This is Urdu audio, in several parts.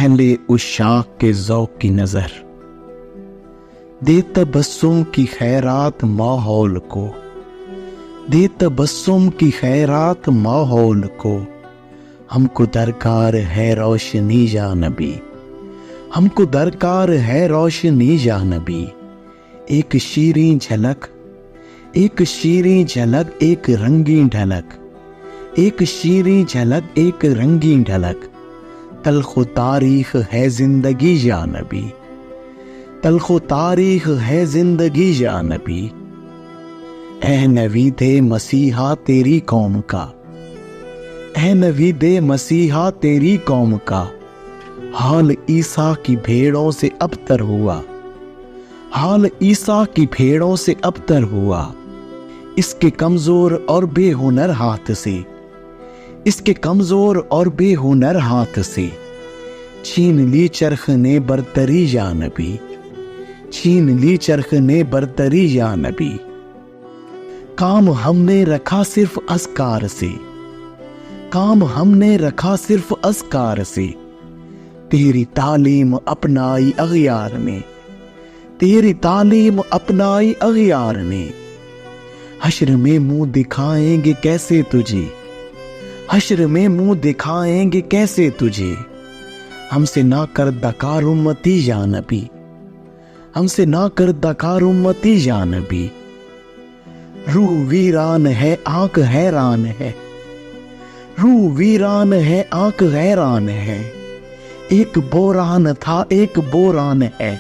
اہل عشاق کے ذوق کی نظر، دے تبسم کی خیرات ماحول کو، دے تبسم کی خیرات ماحول کو، ہم کو درکار ہے روشنی یا نبی، ہم کو درکار ہے روشنی یا نبی۔ ایک شیریں جھلک، ایک شیریں جھلک، ایک رنگین ڈھلک، ایک شیریں جھلک، ایک رنگین ڈھلک، تلخ و تاریخ ہے زندگی یا نبی، تلخ و تاریخ ہے زندگی یا نبی۔ اے نوید مسیحا تیری قوم کا، اے نوید مسیحا تیری قوم کا، حال عیسیٰ کی بھیڑوں سے ابتر ہوا، حال عیسیٰ کی بھیڑوں سے ابتر ہوا، اس کے کمزور اور بے ہنر ہاتھ سے، اس کے کمزور اور بے ہنر ہاتھ سے، چھین لی چرخ نے برتری یا نبی، چھین لی چرخ نے برتری یا نبی۔ کام ہم نے رکھا صرف اذکار سے، کام ہم نے رکھا صرف اذکار سے، تیری تعلیم اپنائی اغیار نے، تیری تعلیم اپنائی اغیار نے۔ حشر میں منہ دکھائیں گے کیسے تجھے، حشر میں منہ دکھائیں گے کیسے تجھے، ہم سے نہ کر دکار امتی یا نبی، ہم سے نہ کر دکار امتی یا نبی۔ روح ویران ہے آنکھ حیران ہے، روح ویران ہے آنکھ حیران ہے، ایک بوران تھا ایک بوران ہے،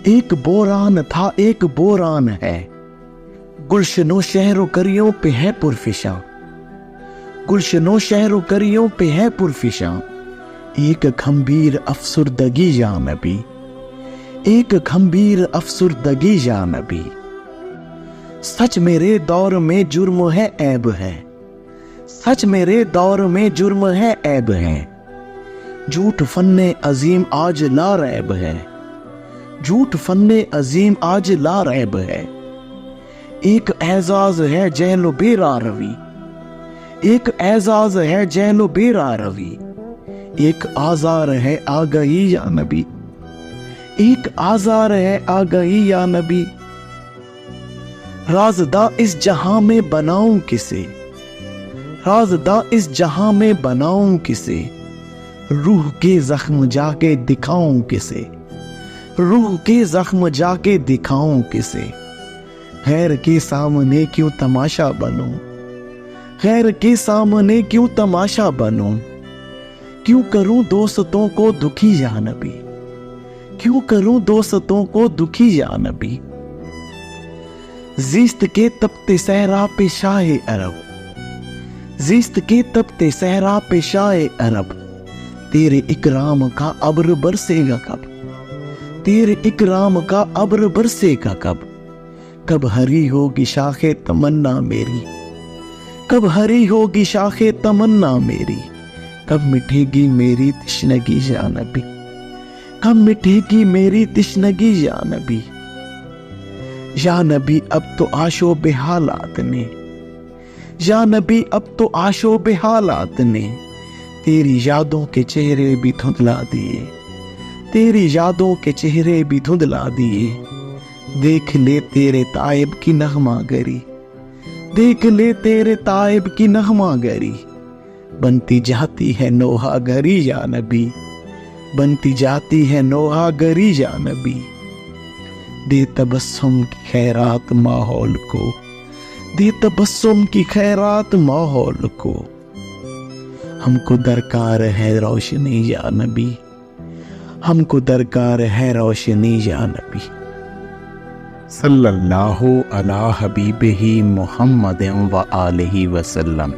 ایک بوران تھا ایک بوران ہے۔ گلشن و شہر و کریوں پہ ہے پرفشاں، گلشن و شہر و کریوں پہ ہے پرفشاں، ایک گھمبیر افسردگی یا نبی، ایک گھمبیر افسردگی یا نبی۔ سچ میرے دور میں جرم ہے عیب ہے، سچ میرے دور میں جرم ہے عیب ہے، جھوٹ فن عظیم آج لا ریب ہے، جھوٹ فن عظیم آج لا ریب ہے۔ ایک اعزاز ہے جہل و بیرا روی، ایک اعزاز ہے جہل و بیرا روی، ایک آزار ہے آگہی یا نبی، ایک آزار ہے آگہی یا نبی۔ رازدہ اس جہاں میں بناؤں کسے، رازدہ اس جہاں میں بناؤں کسے، روح کے زخم جا کے دکھاؤں کسے، روح کے زخم جا کے دکھاؤں کسے، غیر کے سامنے کیوں تماشا بنوں، غیر کے سامنے کیوں تماشا بنوں، کیوں کروں دوستوں کو دکھی یا نبی، کیوں کروں دوستوں کو دکھی یا نبی۔ زیست کے تپتے صحرا پہ شاہ عرب، زیست کے تپتے صحرا پہ شاہ عرب، تیرے اکرام کا ابر برسے گا کب، تیرے اکرام کا ابر برسے گا کب، کب ہری ہوگی شاخ تمنا میری، کب ہری ہوگی شاخ تمنا میری، کب مٹے گی میری تشنگی یا نبی، کب مٹے گی میری تشنگی یا نبی۔ یا نبی اب تو عاشو بحالات نے، یا نبی اب تو عاشو بحالات نے، تیری یادوں کے چہرے بھی دھندلا دیے، تیری یادوں کے چہرے بھی دھندلا دیے، دیکھ لے تیرے تائب کی نغمہ گری، دیکھ لے تیرے تائب کی نغمہ گری، بنتی جاتی ہے نوحہ گری یا نبی، بنتی جاتی ہے نوحہ گری یا نبی۔ دے تبسم کی خیرات ماحول کو، دے تبسم کی خیرات ماحول کو، ہم کو درکار ہے روشنی یا نبی، ہم کو درکار ہے روشنی یا نبی۔ صلی اللہ علی حبیبہ محمد و آلہ وسلم۔